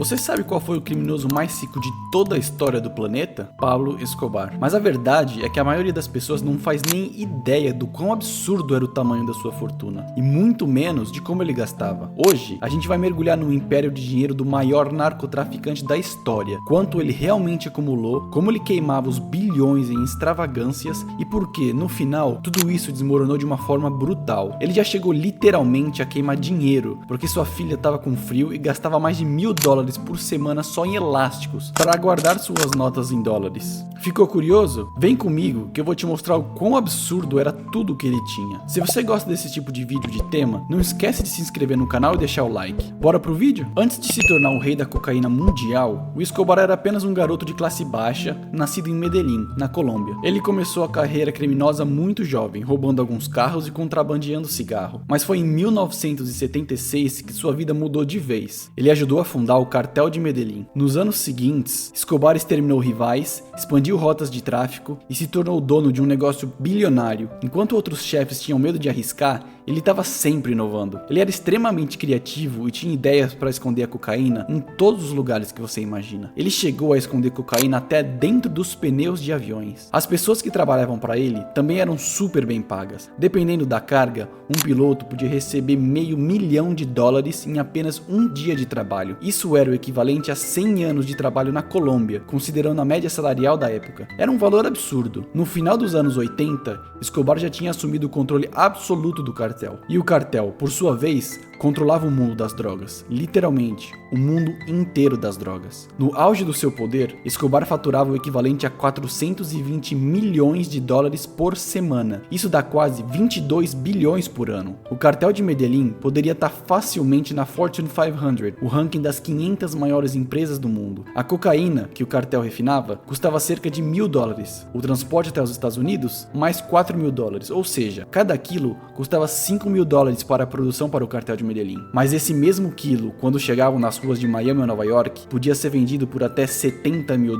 Você sabe qual foi o criminoso mais rico de toda a história do planeta? Pablo Escobar. Mas a verdade é que a maioria das pessoas não faz nem ideia do quão absurdo era o tamanho da sua fortuna, e muito menos de como ele gastava. Hoje, a gente vai mergulhar no império de dinheiro do maior narcotraficante da história, quanto ele realmente acumulou, como ele queimava os bilhões em extravagâncias e por que, no final, tudo isso desmoronou de uma forma brutal. Ele já chegou literalmente a queimar dinheiro, porque sua filha estava com frio e gastava mais de $1.000 por semana só em elásticos, para guardar suas notas em dólares. Ficou curioso? Vem comigo que eu vou te mostrar o quão absurdo era tudo que ele tinha. Se você gosta desse tipo de vídeo de tema, não esquece de se inscrever no canal e deixar o like. Bora pro vídeo? Antes de se tornar o rei da cocaína mundial, o Escobar era apenas um garoto de classe baixa, nascido em Medellín, na Colômbia. Ele começou a carreira criminosa muito jovem, roubando alguns carros e contrabandeando cigarro. Mas foi em 1976 que sua vida mudou de vez. Ele ajudou a fundar o Cartel de Medellín. Nos anos seguintes, Escobar exterminou rivais, expandiu rotas de tráfico e se tornou dono de um negócio bilionário. Enquanto outros chefes tinham medo de arriscar, ele estava sempre inovando. Ele era extremamente criativo e tinha ideias para esconder a cocaína em todos os lugares que você imagina. Ele chegou a esconder cocaína até dentro dos pneus de aviões. As pessoas que trabalhavam para ele também eram super bem pagas. Dependendo da carga, um piloto podia receber $500 mil em apenas um dia de trabalho. Isso era o equivalente a 100 anos de trabalho na Colômbia, considerando a média salarial da época. Era um valor absurdo. No final dos anos 80, Escobar já tinha assumido o controle absoluto do cartel. E o cartel, por sua vez, controlava o mundo das drogas, literalmente, o mundo inteiro das drogas. No auge do seu poder, Escobar faturava o equivalente a $420 milhões por semana. Isso dá quase 22 bilhões por ano. O cartel de Medellín poderia estar facilmente na Fortune 500, o ranking das 500 maiores empresas do mundo. A cocaína, que o cartel refinava, custava cerca de $1.000. O transporte até os Estados Unidos, mais $4.000, ou seja, cada quilo custava $5.000 para a produção para o cartel de Medellín. Mas esse mesmo quilo, quando chegavam nas ruas de Miami ou Nova York, podia ser vendido por até $70 mil.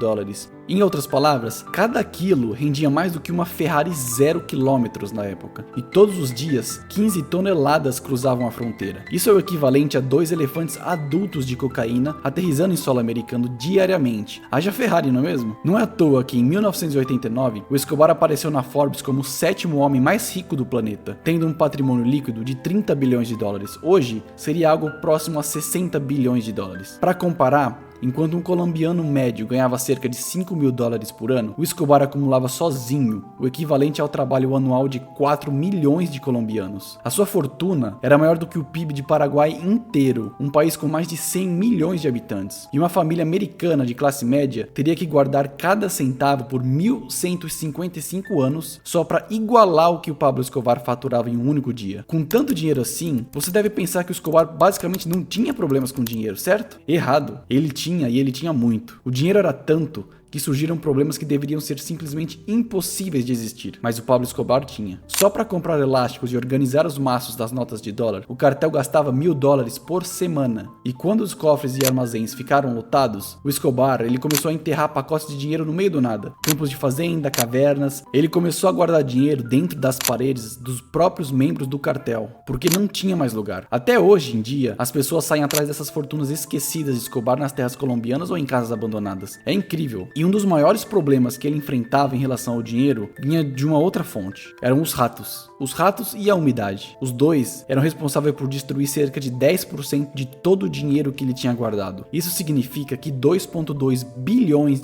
Em outras palavras, cada quilo rendia mais do que uma Ferrari 0 km na época. E todos os dias, 15 toneladas cruzavam a fronteira. Isso é o equivalente a 2 elefantes adultos de cocaína aterrissando em solo americano diariamente. Haja Ferrari, não é mesmo? Não é à toa que em 1989, o Escobar apareceu na Forbes como o 7º homem mais rico do planeta, tendo um patrimônio líquido de $30 bilhões. Hoje, seria algo próximo a $60 bilhões. Para comparar, enquanto um colombiano médio ganhava cerca de $5 mil por ano, o Escobar acumulava sozinho o equivalente ao trabalho anual de 4 milhões de colombianos. A sua fortuna era maior do que o PIB de Paraguai inteiro, um país com mais de 100 milhões de habitantes. E uma família americana de classe média teria que guardar cada centavo por 1.155 anos só para igualar o que o Pablo Escobar faturava em um único dia. Com tanto dinheiro assim, você deve pensar que o Escobar basicamente não tinha problemas com dinheiro, certo? Errado. Ele tinha, e ele tinha muito. O dinheiro era tanto que surgiram problemas que deveriam ser simplesmente impossíveis de existir, mas o Pablo Escobar tinha. Só para comprar elásticos e organizar os maços das notas de dólar, o cartel gastava $1.000 por semana. E quando os cofres e armazéns ficaram lotados, o Escobar ele começou a enterrar pacotes de dinheiro no meio do nada, campos de fazenda, cavernas. Ele começou a guardar dinheiro dentro das paredes dos próprios membros do cartel, porque não tinha mais lugar. Até hoje em dia, as pessoas saem atrás dessas fortunas esquecidas de Escobar nas terras colombianas ou em casas abandonadas. É incrível. E um dos maiores problemas que ele enfrentava em relação ao dinheiro vinha de uma outra fonte. Eram os ratos. Os ratos e a umidade. Os dois eram responsáveis por destruir cerca de 10% de todo o dinheiro que ele tinha guardado. Isso significa que $2.2 bilhões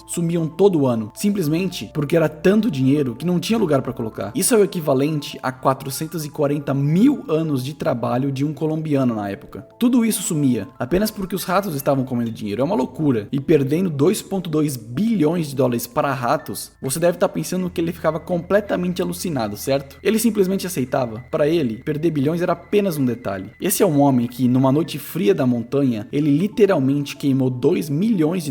sumiam todo ano, simplesmente porque era tanto dinheiro que não tinha lugar para colocar. Isso é o equivalente a 440 mil anos de trabalho de um colombiano na época. Tudo isso sumia apenas porque os ratos estavam comendo dinheiro. É uma loucura. E perdendo $2.2 bilhões para ratos, você deve estar pensando que ele ficava completamente alucinado, certo? Ele simplesmente aceitava. Para ele, perder bilhões era apenas um detalhe. Esse é um homem que, numa noite fria da montanha, ele literalmente queimou $2 milhões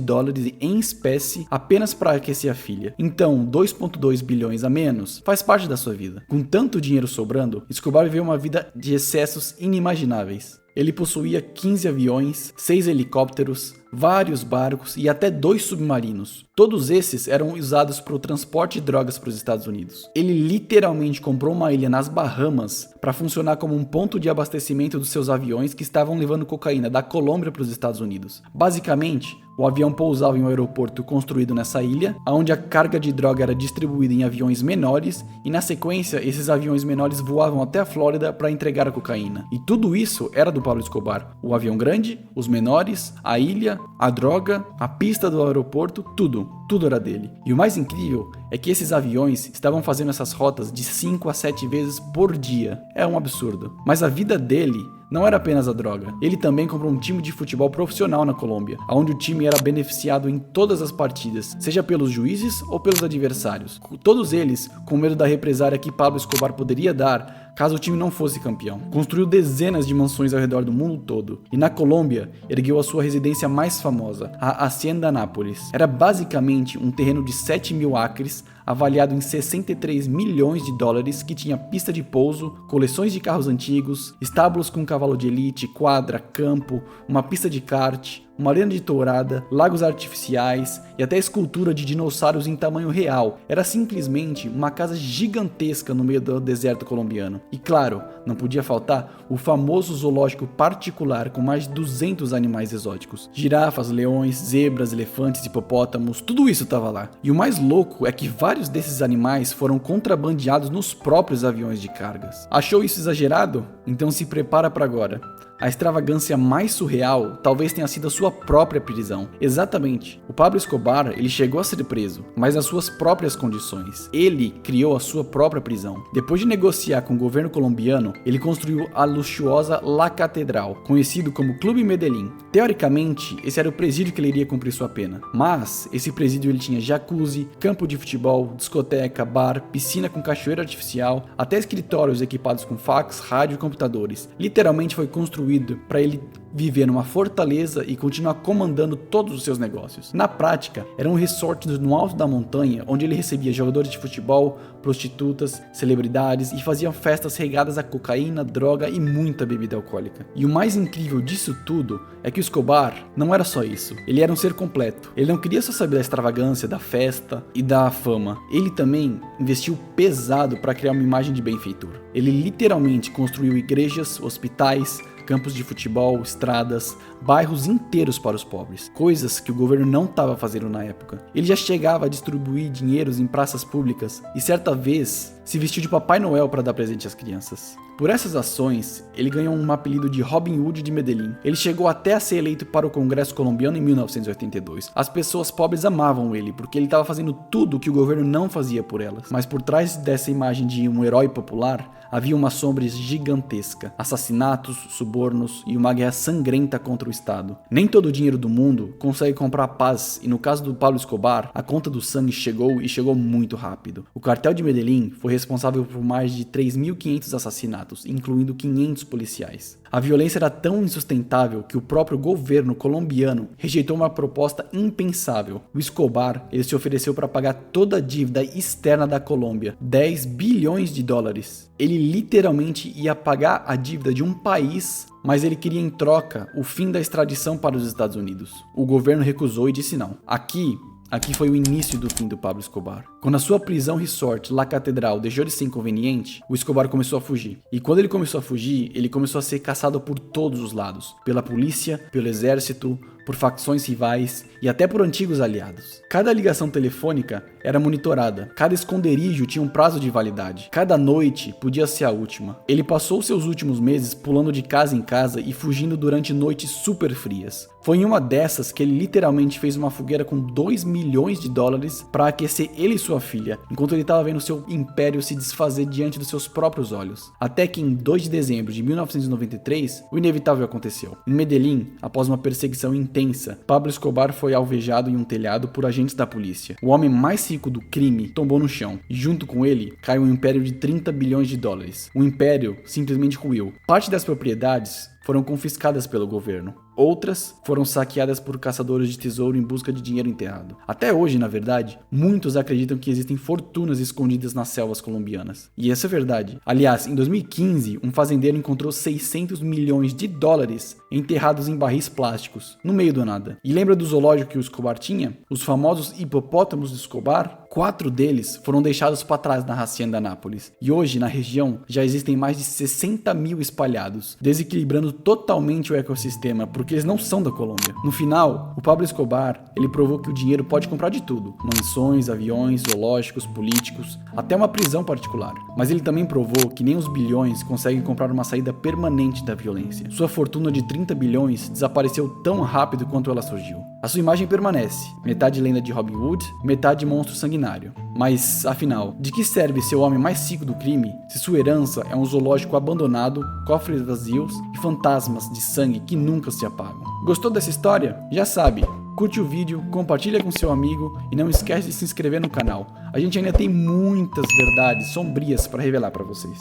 em espécie apenas para aquecer a filha. Então, 2.2 bilhões a menos faz parte da sua vida. Com tanto dinheiro sobrando, Escobar viveu uma vida de excessos inimagináveis. Ele possuía 15 aviões, 6 helicópteros, vários barcos e até 2 submarinos. Todos esses eram usados para o transporte de drogas para os Estados Unidos. Ele literalmente comprou uma ilha nas Bahamas para funcionar como um ponto de abastecimento dos seus aviões que estavam levando cocaína da Colômbia para os Estados Unidos. Basicamente, o avião pousava em um aeroporto construído nessa ilha, onde a carga de droga era distribuída em aviões menores e, na sequência, esses aviões menores voavam até a Flórida para entregar a cocaína. E tudo isso era do Pablo Escobar. O avião grande, os menores, a ilha, a droga, a pista do aeroporto, tudo era dele. E o mais incrível é que esses aviões estavam fazendo essas rotas de 5 a 7 vezes por dia. É um absurdo. Mas a vida dele não era apenas a droga. Ele também comprou um time de futebol profissional na Colômbia, onde o time era beneficiado em todas as partidas, seja pelos juízes ou pelos adversários. Todos eles com medo da represária que Pablo Escobar poderia dar caso o time não fosse campeão. Construiu dezenas de mansões ao redor do mundo todo e na Colômbia ergueu a sua residência mais famosa, a Hacienda Nápoles. Era basicamente um terreno de 7.000 acres avaliado em 63 milhões de dólares, que tinha pista de pouso, coleções de carros antigos, estábulos com cavalo de elite, quadra, campo, uma pista de kart, uma arena de tourada, lagos artificiais e até escultura de dinossauros em tamanho real. Era simplesmente uma casa gigantesca no meio do deserto colombiano. E claro, não podia faltar o famoso zoológico particular com mais de 200 animais exóticos. Girafas, leões, zebras, elefantes, hipopótamos, tudo isso estava lá. E o mais louco é que vários desses animais foram contrabandeados nos próprios aviões de cargas. Achou isso exagerado? Então se prepara para agora. A extravagância mais surreal talvez tenha sido a sua própria prisão. Exatamente. O Pablo Escobar, ele chegou a ser preso, mas nas suas próprias condições. Ele criou a sua própria prisão. Depois de negociar com o governo colombiano, ele construiu a luxuosa La Catedral, conhecido como Clube Medellín. Teoricamente, esse era o presídio que ele iria cumprir sua pena. Mas esse presídio ele tinha jacuzzi, campo de futebol, discoteca, bar, piscina com cachoeira artificial, até escritórios equipados com fax, rádio e computadores. Literalmente foi construído para ele viver numa fortaleza e continuar comandando todos os seus negócios. Na prática, era um resort no alto da montanha, onde ele recebia jogadores de futebol, prostitutas, celebridades e fazia festas regadas a cocaína, droga e muita bebida alcoólica. E o mais incrível disso tudo é que o Escobar não era só isso. Ele era um ser completo. Ele não queria só saber da extravagância, da festa e da fama. Ele também investiu pesado para criar uma imagem de benfeitor. Ele literalmente construiu igrejas, hospitais, campos de futebol, estradas, bairros inteiros para os pobres, coisas que o governo não estava fazendo na época. Ele já chegava a distribuir dinheiros em praças públicas e certa vez se vestiu de Papai Noel para dar presente às crianças. Por essas ações, ele ganhou um apelido de Robin Hood de Medellín. Ele chegou até a ser eleito para o Congresso colombiano em 1982. As pessoas pobres amavam ele, porque ele estava fazendo tudo o que o governo não fazia por elas. Mas por trás dessa imagem de um herói popular, havia uma sombra gigantesca, assassinatos, subornos e uma guerra sangrenta contra o Estado. Nem todo o dinheiro do mundo consegue comprar paz, e no caso do Pablo Escobar, a conta do sangue chegou e chegou muito rápido. O cartel de Medellín foi responsável por mais de 3.500 assassinatos, incluindo 500 policiais. A violência era tão insustentável que o próprio governo colombiano rejeitou uma proposta impensável. O Escobar, ele se ofereceu para pagar toda a dívida externa da Colômbia, 10 bilhões de dólares. Ele literalmente ia pagar a dívida de um país, mas ele queria em troca o fim da extradição para os Estados Unidos. O governo recusou e disse não. Aqui foi o início do fim do Pablo Escobar. Quando a sua prisão resort, La Catedral, deixou de ser inconveniente, o Escobar começou a fugir. E quando ele começou a fugir, ele começou a ser caçado por todos os lados. Pela polícia, pelo exército, por facções rivais e até por antigos aliados. Cada ligação telefônica era monitorada, cada esconderijo tinha um prazo de validade, cada noite podia ser a última. Ele passou seus últimos meses pulando de casa em casa e fugindo durante noites super frias. Foi em uma dessas que ele literalmente fez uma fogueira com 2 milhões de dólares para aquecer ele e sua filha, enquanto ele estava vendo seu império se desfazer diante dos seus próprios olhos. Até que em 2 de dezembro de 1993, o inevitável aconteceu. Em Medellín, após uma perseguição intensa, Pablo Escobar foi alvejado em um telhado por agentes da polícia. O homem mais rico do crime tombou no chão e junto com ele caiu um império de 30 bilhões de dólares. O império simplesmente ruiu. Parte das propriedades foram confiscadas pelo governo. Outras foram saqueadas por caçadores de tesouro em busca de dinheiro enterrado. Até hoje, na verdade, muitos acreditam que existem fortunas escondidas nas selvas colombianas. E essa é verdade. Aliás, em 2015, um fazendeiro encontrou 600 milhões de dólares enterrados em barris plásticos, no meio do nada. E lembra do zoológico que o Escobar tinha? Os famosos hipopótamos de Escobar? 4 deles foram deixados para trás na Hacienda Nápoles. E hoje, na região, já existem mais de 60 mil espalhados, desequilibrando totalmente o ecossistema, porque eles não são da Colômbia. No final, o Pablo Escobar, ele provou que o dinheiro pode comprar de tudo. Mansões, aviões, zoológicos, políticos, até uma prisão particular. Mas ele também provou que nem os bilhões conseguem comprar uma saída permanente da violência. Sua fortuna de 30 bilhões desapareceu tão rápido quanto ela surgiu. A sua imagem permanece, metade lenda de Robin Hood, metade monstro sanguinário. Mas, afinal, de que serve ser o homem mais rico do crime se sua herança é um zoológico abandonado, cofres vazios e fantasmas de sangue que nunca se apagam? Gostou dessa história? Já sabe, curte o vídeo, compartilha com seu amigo e não esquece de se inscrever no canal. A gente ainda tem muitas verdades sombrias para revelar para vocês.